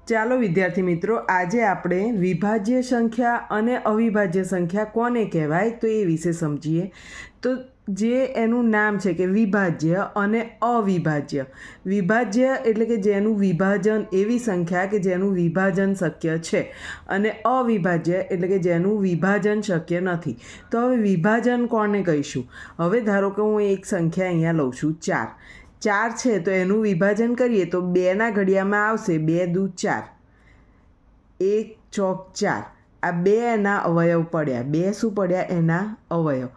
ચાલો વિદ્યાર્થી મિત્રો, આજે આપણે વિભાજ્ય સંખ્યા અને અવિભાજ્ય સંખ્યા કોને કહેવાય તો એ વિશે સમજીએ. તો જે એનું નામ છે કે વિભાજ્ય અને અવિભાજ્ય. વિભાજ્ય એટલે કે જેનું વિભાજન, એવી સંખ્યા કે જેનું વિભાજન શક્ય છે, અને અવિભાજ્ય એટલે કે જેનું વિભાજન શક્ય નથી. તો હવે વિભાજન કોને કહીશું? હવે ધારો કે હું એક સંખ્યા અહીંયા લઉં છું 4. 4 છે તો એનું વિભાજન કરીએ તો 2ના ઘડિયામાં આવશે 2 દુ 4, 1 ચોક 4. આ 2 એના અવયવ પડ્યા. 2 શું પડ્યા? એના અવયવ.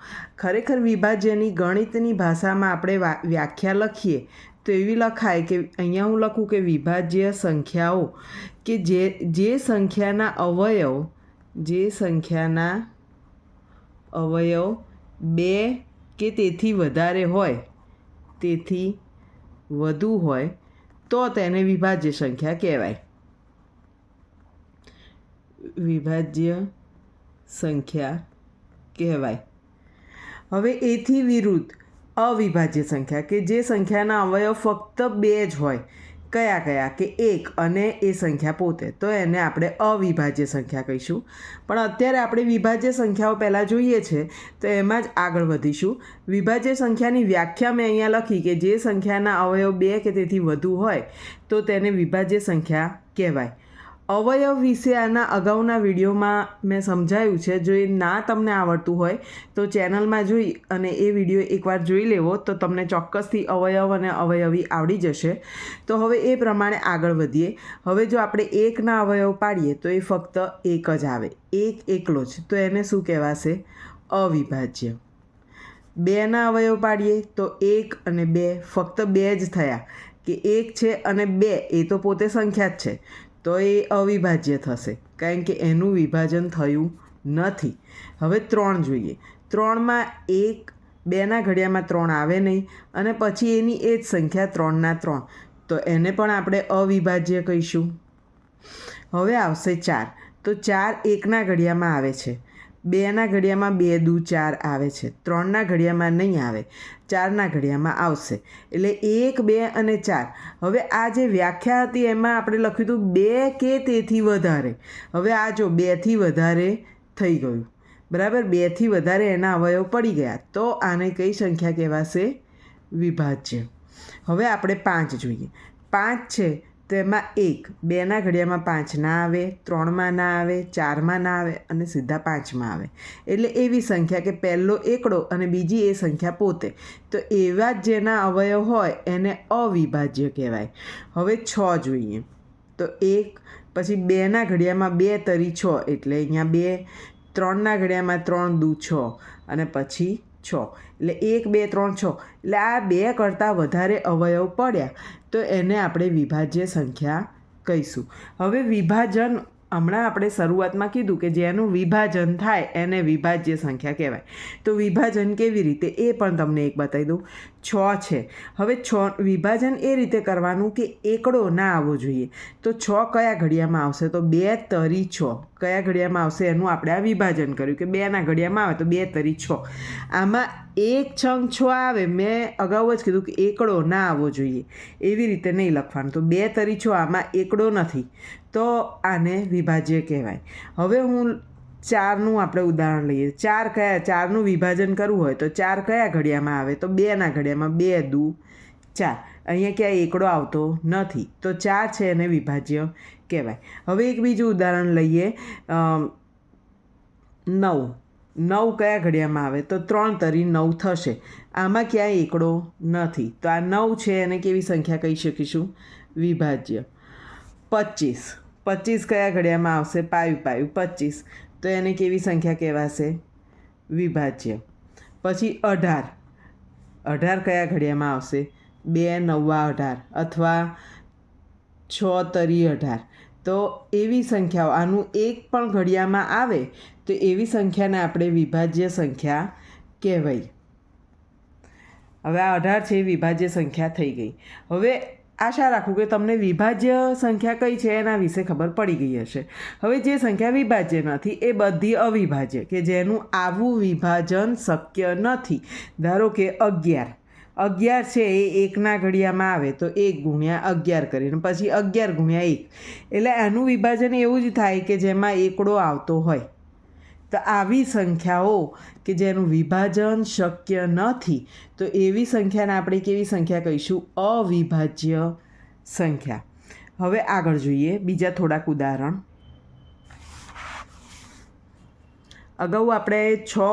ખરેખર વિભાજ્યની ગણિતની ભાષામાં આપણે વ્યાખ્યા લખીએ તો એવી લખાય કે અહીંયા હું લખું કે વિભાજ્ય સંખ્યાઓ કે જે સંખ્યાના અવયવ 2 કે તેથી વધારે હોય, તેથી વધુ હોય તો તેને વિભાજ્ય સંખ્યા કહેવાય. વિભાજ્ય સંખ્યા કહેવાય. હવે એથી વિરુદ્ધ અવિભાજ્ય સંખ્યા કે જે સંખ્યાના અવયવ ફક્ત 2 જ હોય. કયા કયા? કે 1 અને એ સંખ્યા પોતે. તો એને આપણે અવિભાજ્ય સંખ્યા કહીશું. પણ અત્યારે આપણે વિભાજ્ય સંખ્યાઓ પહેલાં જોઈએ છે તો એમાં જ આગળ વધીશું. વિભાજ્ય સંખ્યાની વ્યાખ્યા મેં અહીંયા લખી કે જે સંખ્યાના અવયવ 2 કે તેથી વધુ હોય તો તેને વિભાજ્ય સંખ્યા કહેવાય. અવયવ વિશે આના અગાઉના વિડીયોમાં મેં સમજાવ્યું છે. જો એ ના તમને આવડતું હોય તો ચેનલમાં જોઈ અને એ વિડીયો એકવાર જોઈ લેવો તો તમને ચોક્કસથી અવયવ અને અવયવી આવડી જશે. તો હવે એ પ્રમાણે આગળ વધીએ. હવે જો આપણે 1ના અવયવ પાડીએ તો એ ફક્ત 1 જ આવે, 1 એકલો જ. તો એને શું કહેવાશે? અવિભાજ્ય. 2ના અવયવ પાડીએ તો 1 અને 2 ફક્ત 2 જ થયા કે 1 છે અને 2 એ તો પોતે સંખ્યા જ છે, તો એ અવિભાજ્ય થશે કારણ કે એનું વિભાજન થયું નથી. હવે 3 જોઈએ. 3માં 1, 2ના ઘડિયામાં 3 આવે નહીં અને પછી એની એ જ સંખ્યા 3ના 3, તો એને પણ આપણે અવિભાજ્ય કહીશું. હવે આવશે 4. તો 4 1ના ઘડિયામાં આવે છે, 2ના ઘડિયામાં 2 દુ 4 આવે છે, 3ના ઘડિયામાં નહીં આવે, 4ના ઘડિયામાં આવશે. એટલે 1, 2 અને 4. હવે આ જે વ્યાખ્યા હતી એમાં આપણે લખ્યું હતું 2 કે તેથી વધારે. હવે આ જો 2થી વધારે થઈ ગયું, બરાબર. 2થી વધારે એના અવયવ પડી ગયા તો આને કઈ સંખ્યા કહેવાશે? વિભાજ્ય. હવે આપણે 5 જોઈએ. 5 છે તો એમાં 1, 2ના ઘડિયામાં 5 ના આવે, 3માં ના આવે, 4માં ના આવે અને સીધા 5માં આવે. એટલે એવી સંખ્યા કે પહેલો એકડો અને બીજી એ સંખ્યા પોતે. તો એવા જ જેના અવયવ હોય એને અવિભાજ્ય કહેવાય. હવે 6 જોઈએ. તો 1, પછી 2ના ઘડિયામાં 2 તરી 6 એટલે અહીંયા 2, 3ના ઘડિયામાં 3 દુ 6 અને પછી 6. એટલે 1, 2, 3, 6. એટલે આ 2 કરતાં વધારે અવયવ પડ્યા તો એને આપણે વિભાજ્ય સંખ્યા કહીશું. હવે વિભાજન હમણાં આપણે શરૂઆતમાં કીધું કે જેનું વિભાજન થાય એને વિભાજ્ય સંખ્યા કહેવાય. તો વિભાજન કેવી રીતે એ પણ તમને એક બતાવી દઉં. 6 છે. હવે 6 વિભાજન એ રીતે કરવાનું કે એકડો ના આવવો જોઈએ. તો 6 કયા ઘડિયામાં આવશે? તો 2 તરી 6 કયા ઘડિયામાં આવશે એનું આપણે આ વિભાજન કર્યું કે 2ના ઘડિયામાં આવે તો 2 તરી 6. આમાં 1 છંગ 6 આવે. મેં અગાઉ જ કીધું કે એકડો ના આવવો જોઈએ, એવી રીતે નહીં લખવાનું. તો 2 તરી 6 આમાં એકડો નથી તો આને વિભાજ્ય કહેવાય. હવે હું 4નું આપણે ઉદાહરણ લઈએ. 4 કયા? 4નું વિભાજન કરવું હોય તો 4 કયા ઘડિયામાં આવે? તો 2ના ઘડિયામાં 2 દુ 4. અહીંયા ક્યાંય એકડો આવતો નથી તો 4 છે એને વિભાજ્ય કહેવાય. હવે એક બીજું ઉદાહરણ લઈએ. 9. 9 કયા ઘડિયામાં આવે? તો 3 તરી 9 થશે. આમાં ક્યાંય એકડો નથી તો આ 9 છે એને કેવી સંખ્યા કહી શકીશું? વિભાજ્ય. 25. 25 કયા ઘડિયામાં આવશે? પાયું 25 તો એને કેવી સંખ્યા કહેવાશે? વિભાજ્ય. પછી 18. 18 કયા ઘડિયામાં આવશે? 2 9 18 અથવા 6 તરી 18. તો એવી સંખ્યાઓ આનું એક પણ ઘડિયામાં આવે તો એવી સંખ્યાને આપણે વિભાજ્ય સંખ્યા કહેવાય. હવે આ 18 છે એ વિભાજ્ય સંખ્યા થઈ ગઈ. હવે આશા રાખું કે તમને વિભાજ્ય સંખ્યા કઈ છે એના વિશે ખબર પડી ગઈ હશે. હવે જે સંખ્યા વિભાજ્ય નથી એ બધી અવિભાજ્ય કે જેનું આવું વિભાજન શક્ય નથી. ધારો કે 11. 11 છે એ 1ના ઘડિયામાં આવે તો 1 ગુણ્યા 11 કરીને પછી 11 ગુણ્યા 1, એટલે આનું વિભાજન એવું જ થાય કે જેમાં એકડો આવતો હોય. તો આવી સંખ્યાઓ કે જેનું વિભાજન શક્ય નથી, તો એવી સંખ્યાને આપણે કેવી સંખ્યા કહીશું? અવિભાજ્ય સંખ્યા. હવે આગળ જોઈએ બીજા થોડાક ઉદાહરણ. અગાઉ આપણે 6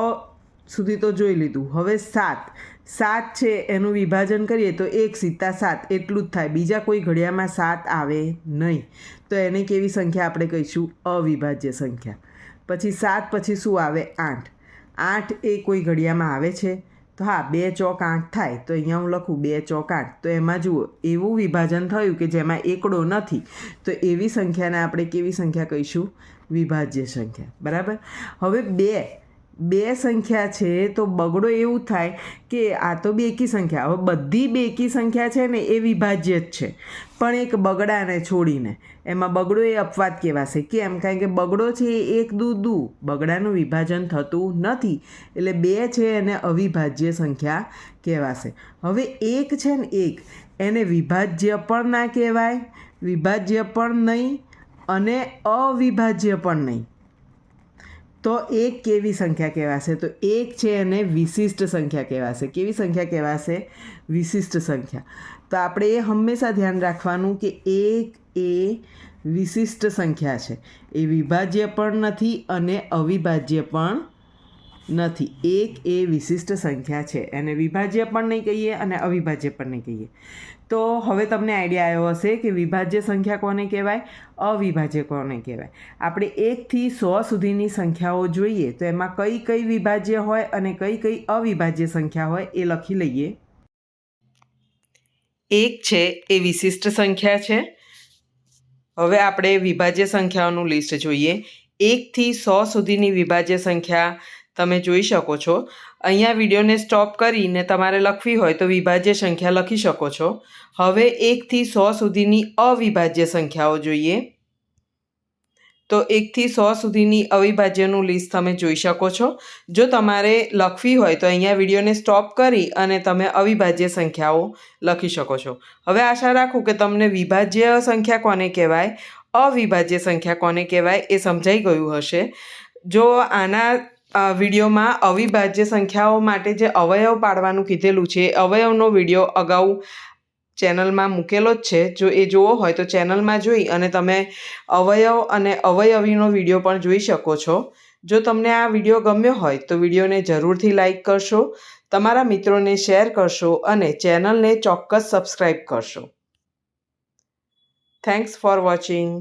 સુધી તો જોઈ લીધું. હવે 7 છે એનું વિભાજન કરીએ તો 1 × 7 એટલું જ થાય. બીજા કોઈ ઘડિયામાં 7 આવે નહીં, તો એને કેવી સંખ્યા આપણે કહીશું? અવિભાજ્ય સંખ્યા. પછી 7 પછી શું આવે? 8. 8 એ કોઈ ઘડિયામાં આવે છે? તો હા, 2 ચોક 8 થાય. તો અહીંયા હું લખું 2 ચોક 8. તો એમાં જુઓ એવું વિભાજન થયું કે જેમાં એકડો નથી, તો એવી સંખ્યાને આપણે કેવી સંખ્યા કહીશું? વિભાજ્ય સંખ્યા. બરાબર. હવે બે સંખ્યા છે તો બગડો એવું થાય કે આ તો બેકી સંખ્યા. હવે બધી બેકી સંખ્યા છે ને એ વિભાજ્ય જ છે, પણ એક બગડાને છોડીને. એમાં બગડો એ અપવાદ કહેવાશે. કેમ? કારણ કે બગડો છે એ 1 × 2 બગડાનું વિભાજન થતું નથી, એટલે 2 છે એને અવિભાજ્ય સંખ્યા કહેવાશે. હવે 1 છે ને 1, એને વિભાજ્ય પણ ના કહેવાય, વિભાજ્ય પણ નહીં અને અવિભાજ્ય પણ નહીં. તો 1 કેવી સંખ્યા કહેવાશે? તો 1 છે એને વિશિષ્ટ સંખ્યા કહેવાશે. કેવી સંખ્યા કહેવાશે? વિશિષ્ટ સંખ્યા. તો આપણે એ હંમેશા ધ્યાન રાખવાનું કે 1 એ વિશિષ્ટ સંખ્યા છે, એ વિભાજ્ય પણ નથી અને અવિભાજ્ય પણ નથી. 1 એ વિશિષ્ટ સંખ્યા છે, એને વિભાજ્ય પણ નહીં કહીએ અને અવિભાજ્ય પણ નહીં કહીએ. તો હવે તમને આઈડિયા આવ્યો હશે કે વિભાજ્ય સંખ્યા કોને કહેવાય, અવિભાજ્ય કોને કહેવાય. આપણે 1 થી 100 સુધીની સંખ્યાઓ જોઈએ તો એમાં કઈ કઈ વિભાજ્ય હોય અને કઈ કઈ અવિભાજ્ય સંખ્યા હોય એ લખી લઈએ. 1 છે એ વિશિષ્ટ સંખ્યા છે. હવે આપણે વિભાજ્ય સંખ્યાઓનું લિસ્ટ જોઈએ. 1 થી 100 સુધીની વિભાજ્ય સંખ્યા તમે જોઈ શકો છો. અહીંયા વિડીયોને સ્ટોપ કરીને તમારે લખવી હોય તો વિભાજ્ય સંખ્યા લખી શકો છો. હવે 1 થી 100 સુધીની અવિભાજ્ય સંખ્યાઓ જોઈએ. તો 1 થી 100 સુધીની અવિભાજ્યનું લિસ્ટ તમે જોઈ શકો છો. જો તમારે લખવી હોય તો અહીંયા વિડીયોને સ્ટોપ કરી અને તમે અવિભાજ્ય સંખ્યાઓ લખી શકો છો. હવે આશા રાખું કે તમને વિભાજ્ય સંખ્યા કોને કહેવાય, અવિભાજ્ય સંખ્યા કોને કહેવાય એ સમજાઈ ગયું હશે. જો આના વિડીયોમાં અવિભાજ્ય સંખ્યાઓ માટે જે અવયવ પાડવાનું કીધેલું છે, અવયવનો વિડીયો અગાઉ ચેનલમાં મૂકેલો જ છે. જો એ જોવો હોય તો ચેનલમાં જોઈ અને તમે અવયવ અને અવયવીનો વિડીયો પણ જોઈ શકો છો. જો તમને આ વિડીયો ગમ્યો હોય તો વિડીયોને જરૂરથી લાઈક કરશો, તમારા મિત્રોને શેર કરશો અને ચેનલને ચોક્કસ સબસ્ક્રાઈબ કરશો. Thanks for watching.